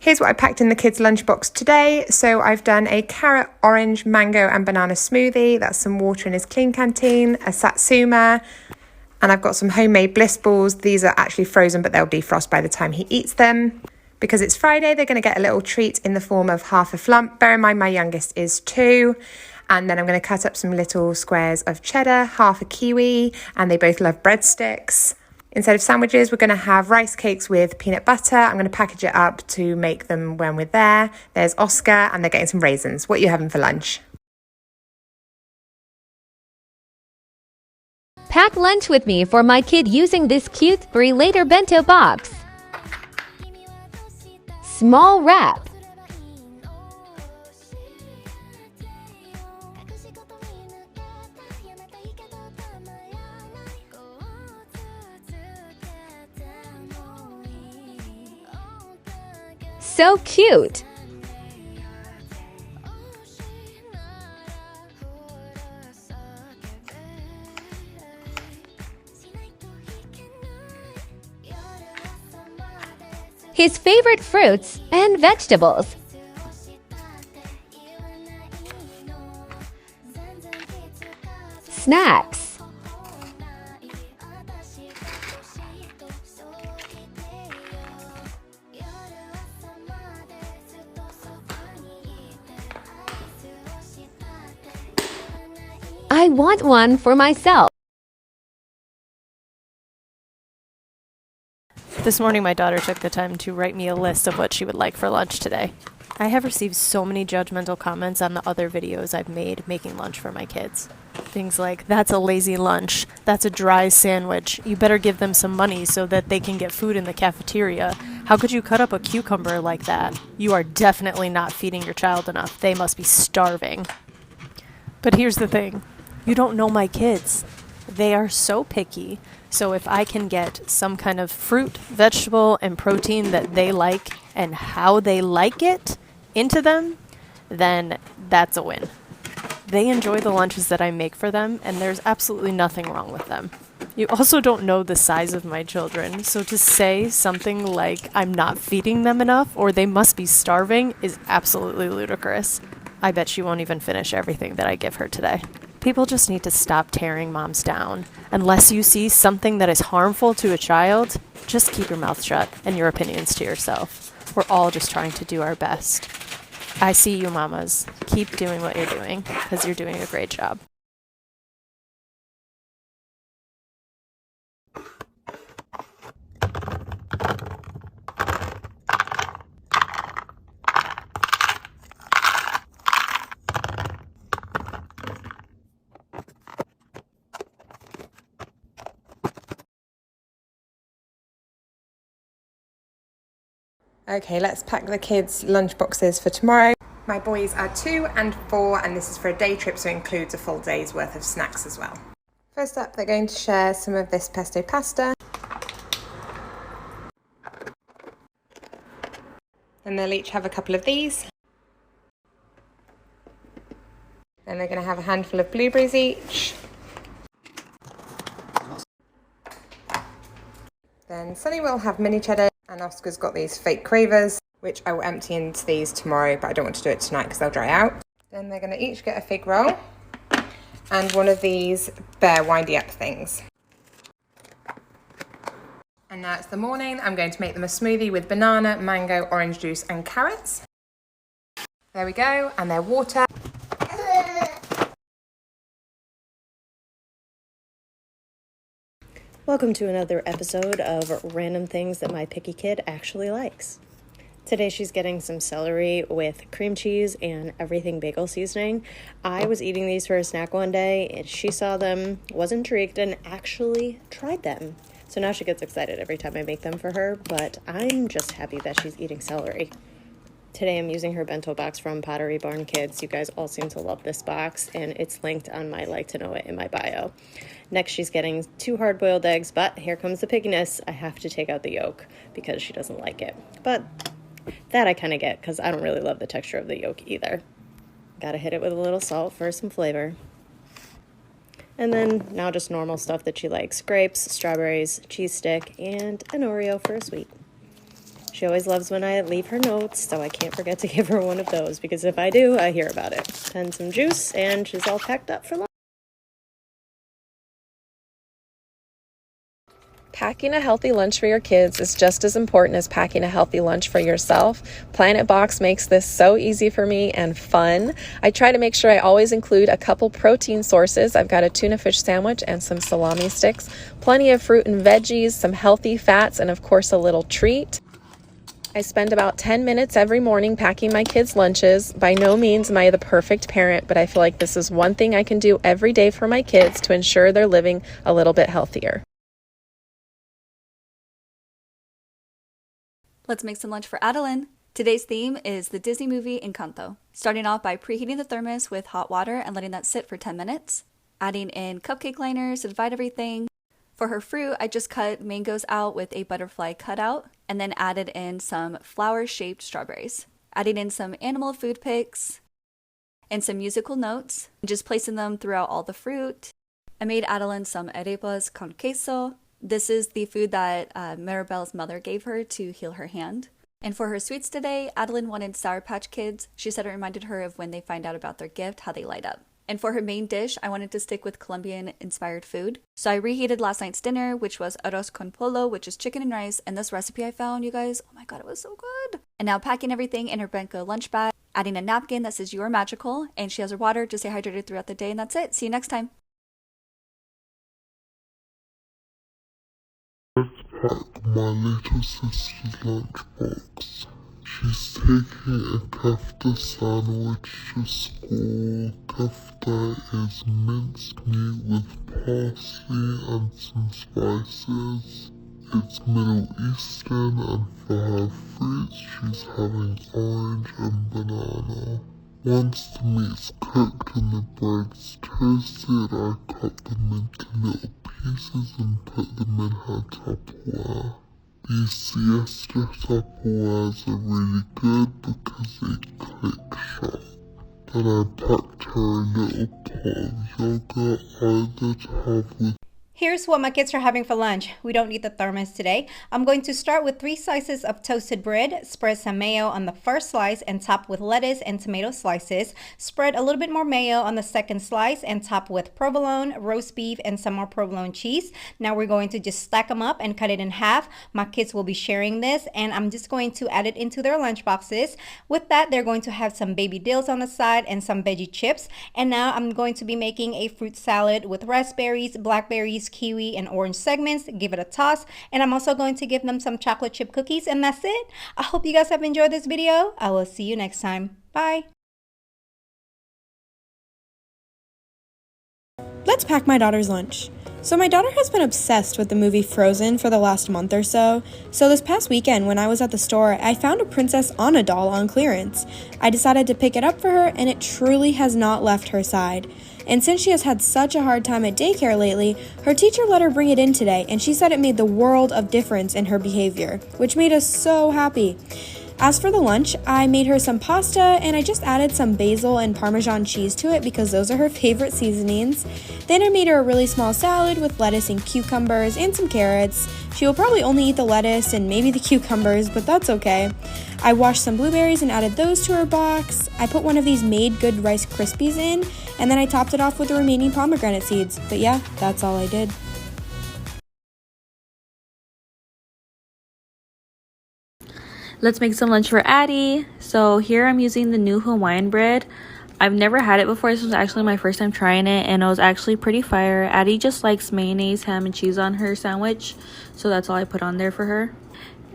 Here's what I packed in the kids' lunchbox today. So I've done a carrot, orange, mango and banana smoothie. That's some water in his clean canteen, a satsuma, and I've got some homemade bliss balls. These are actually frozen, but they'll defrost by the time he eats them. Because it's Friday, they're going to get a little treat in the form of half a flump. Bear in mind, my youngest is 2. And then I'm going to cut up some little squares of cheddar, half a kiwi, and they both love breadsticks. Instead of sandwiches, we're going to have rice cakes with peanut butter. I'm going to package it up to make them when we're there. There's Oscar, and they're getting some raisins. What are you having for lunch? Pack lunch with me for my kid using this cute 3-liter bento box. Small wrap. So cute! His favorite fruits and vegetables. Snacks. I want one for myself. This morning, my daughter took the time to write me a list of what she would like for lunch today. I have received so many judgmental comments on the other videos I've made making lunch for my kids. Things like, that's a lazy lunch, that's a dry sandwich, you better give them some money so that they can get food in the cafeteria. How could you cut up a cucumber like that? You are definitely not feeding your child enough. They must be starving. But here's the thing. You don't know my kids. They are so picky. So if I can get some kind of fruit, vegetable, and protein that they like and how they like it into them, then that's a win. They enjoy the lunches that I make for them, and there's absolutely nothing wrong with them. You also don't know the size of my children, so to say something like I'm not feeding them enough or they must be starving is absolutely ludicrous. I bet she won't even finish everything that I give her today. People just need to stop tearing moms down. Unless you see something that is harmful to a child, just keep your mouth shut and your opinions to yourself. We're all just trying to do our best. I see you, mamas. Keep doing what you're doing, because you're doing a great job. Okay, let's pack the kids' lunch boxes for tomorrow. My boys are 2 and 4, and this is for a day trip, so it includes a full day's worth of snacks as well. First up, they're going to share some of this pesto pasta. And they'll each have a couple of these. Then they're going to have a handful of blueberries each. Then Sunny will have mini cheddar, and Oscar's got these fake cravers, which I will empty into these tomorrow, but I don't want to do it tonight because they'll dry out. Then they're going to each get a fig roll and one of these bear windy up things. And now it's the morning. I'm going to make them a smoothie with banana, mango, orange juice and carrots. There we go, and their water. Welcome to another episode of Random Things That My Picky Kid Actually Likes. Today she's getting some celery with cream cheese and everything bagel seasoning. I was eating these for a snack one day and she saw them, was intrigued, and actually tried them. So now she gets excited every time I make them for her, but I'm just happy that she's eating celery. Today I'm using her bento box from Pottery Barn Kids. You guys all seem to love this box, and it's linked on my Like to Know It in my bio. Next, she's getting 2 hard-boiled eggs, but here comes the pickiness. I have to take out the yolk because she doesn't like it. But that I kind of get because I don't really love the texture of the yolk either. Gotta hit it with a little salt for some flavor. And then now just normal stuff that she likes. Grapes, strawberries, cheese stick, and an Oreo for a sweet. She always loves when I leave her notes, so I can't forget to give her one of those, because if I do, I hear about it. And some juice, and she's all packed up for lunch. Packing a healthy lunch for your kids is just as important as packing a healthy lunch for yourself. Planet Box makes this so easy for me and fun. I try to make sure I always include a couple protein sources. I've got a tuna fish sandwich and some salami sticks, plenty of fruit and veggies, some healthy fats, and of course a little treat. I spend about 10 minutes every morning packing my kids' lunches. By no means am I the perfect parent, but I feel like this is one thing I can do every day for my kids to ensure they're living a little bit healthier. Let's make some lunch for Adeline. Today's theme is the Disney movie Encanto. Starting off by preheating the thermos with hot water and letting that sit for 10 minutes. Adding in cupcake liners to divide everything. For her fruit, I just cut mangoes out with a butterfly cutout and then added in some flower-shaped strawberries. Adding in some animal food pics and some musical notes, and just placing them throughout all the fruit. I made Adeline some arepas con queso. This is the food that Maribel's mother gave her to heal her hand. And for her sweets today, Adeline wanted Sour Patch Kids. She said it reminded her of when they find out about their gift, how they light up. And for her main dish, I wanted to stick with Colombian-inspired food. So I reheated last night's dinner, which was arroz con pollo, which is chicken and rice. And this recipe I found, you guys, oh my god, it was so good. And now packing everything in her Blanco lunch bag, adding a napkin that says you are magical, and she has her water to stay hydrated throughout the day, and that's it. See you next time. Let's pack my little sister's lunchbox. She's taking a kofta sandwich to school. Kofta is minced meat with parsley and some spices. It's Middle Eastern, and for her fruits she's having orange and banana. Once the meat's cooked and the bread's toasted, I cut them into little pieces and put them in her Tupperware. These siesta Tupperwares are really good because they click shut. Then I packed her a little pot of yogurt either to have with. Here's what my kids are having for lunch. We don't need the thermos today. I'm going to start with 3 slices of toasted bread, spread some mayo on the first slice and top with lettuce and tomato slices. Spread a little bit more mayo on the second slice and top with provolone, roast beef, and some more provolone cheese. Now we're going to just stack them up and cut it in half. My kids will be sharing this, and I'm just going to add it into their lunch boxes. With that, they're going to have some baby dills on the side and some veggie chips. And now I'm going to be making a fruit salad with raspberries, blackberries, kiwi, and orange segments. Give it a toss, and I'm also going to give them some chocolate chip cookies, and that's it. I hope you guys have enjoyed this video. I will see you next time. Bye. Let's pack my daughter's lunch. So my daughter has been obsessed with the movie Frozen for the last month or so. So this past weekend when I was at the store, I found a Princess Anna doll on clearance. I decided to pick it up for her, and it truly has not left her side. And since she has had such a hard time at daycare lately, her teacher let her bring it in today, and she said it made the world of difference in her behavior, which made us so happy. As for the lunch, I made her some pasta, and I just added some basil and Parmesan cheese to it because those are her favorite seasonings. Then I made her a really small salad with lettuce and cucumbers and some carrots. She will probably only eat the lettuce and maybe the cucumbers, but that's okay. I washed some blueberries and added those to her box. I put one of these Made Good Rice Krispies in, and then I topped it off with the remaining pomegranate seeds. But yeah, that's all I did. Let's make some lunch for Addie. So here I'm using the new Hawaiian bread. I've never had it before. This was actually my first time trying it, and it was actually pretty fire. Addie just likes mayonnaise, ham, and cheese on her sandwich, so that's all I put on there for her.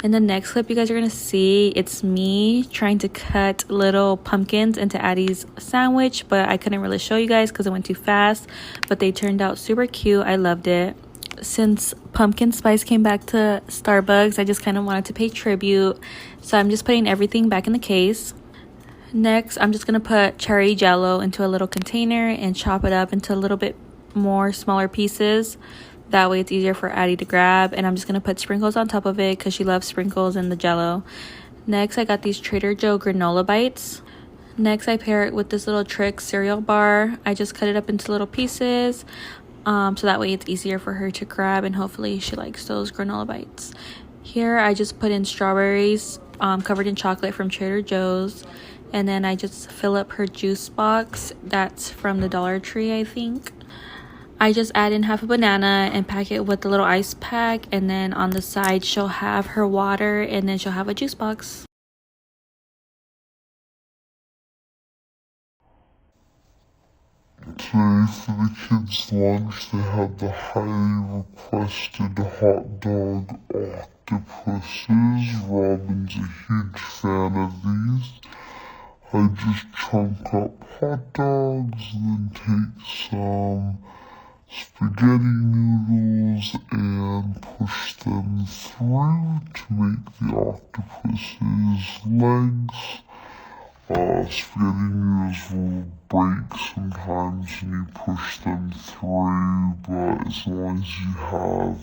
In the next clip you guys are going to see, it's me trying to cut little pumpkins into Addie's sandwich, but I couldn't really show you guys because it went too fast, but they turned out super cute. I loved it. Since pumpkin spice came back to Starbucks, I just kind of wanted to pay tribute, so I'm just putting everything back in the case. Next, I'm just going to put cherry jello into a little container and chop it up into a little bit more smaller pieces. That way it's easier for Addie to grab, and I'm just going to put sprinkles on top of it because she loves sprinkles in the jello. Next, I got these Trader Joe granola bites. Next, I pair it with this little Trick cereal bar. I just cut it up into little pieces. So that way it's easier for her to grab, and hopefully she likes those granola bites. Here I just put in strawberries covered in chocolate from Trader Joe's, and then I just fill up her juice box. That's from the Dollar Tree, I think. I just add in half a banana and pack it with a little ice pack, and then on the side she'll have her water, and then she'll have a juice box. Today for the kids' lunch, they had the highly requested hot dog octopuses. Robin's a huge fan of these. I just chunk up hot dogs, then take some spaghetti noodles and push them through to make the octopus's legs. Spaghetti noodles will break sometimes when you push them through, but as long as you have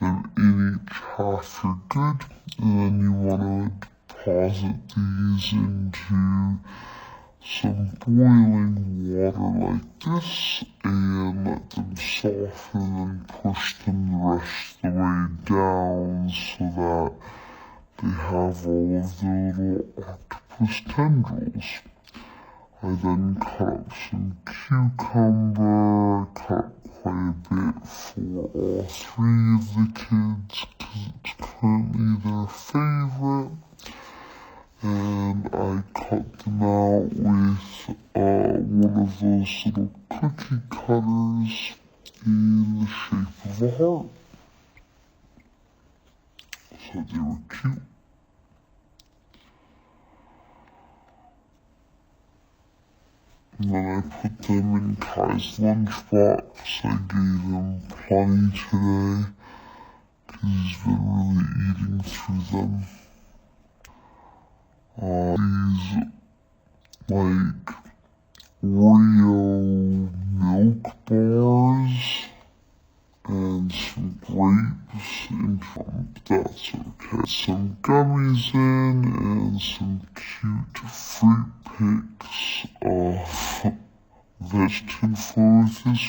them in each half, you're good. And then you want to deposit these into some boiling water like this and let them soften and push them the rest of the way down so that they have all of the little octopus tendrils. I then cut up some cucumber, cut up quite a bit for all three of the kids because it's currently their favorite. And I cut them out with one of those little cookie cutters in the shape of a heart. So they were cute. And then I put them in Kai's lunchbox. I gave him plenty today because he's been really eating through them. These like Oreo milk bars and some grapes and that's okay. Some gummies in and some cute fruit pics of vegetable with his.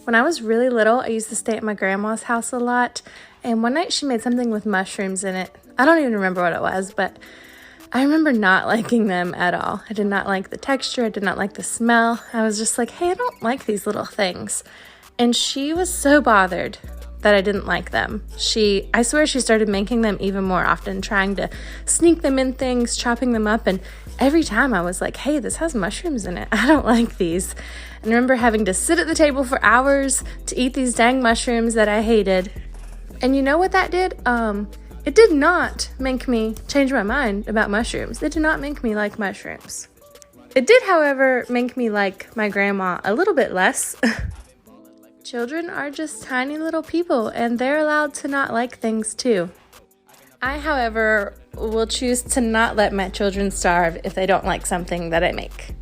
When I was really little, I used to stay at my grandma's house a lot, and one night she made something with mushrooms in it. I don't even remember what it was, but I remember not liking them at all. I did not like the texture, I did not like the smell. I was just like, hey, I don't like these little things. And she was so bothered that I didn't like them. I swear she started making them even more often, trying to sneak them in things, chopping them up, and every time I was like, hey, this has mushrooms in it. I don't like these. And I remember having to sit at the table for hours to eat these dang mushrooms that I hated. And you know what that did? It did not make me change my mind about mushrooms. It did not make me like mushrooms. It did, however, make me like my grandma a little bit less. Children are just tiny little people, and they're allowed to not like things too. I, however, will choose to not let my children starve if they don't like something that I make.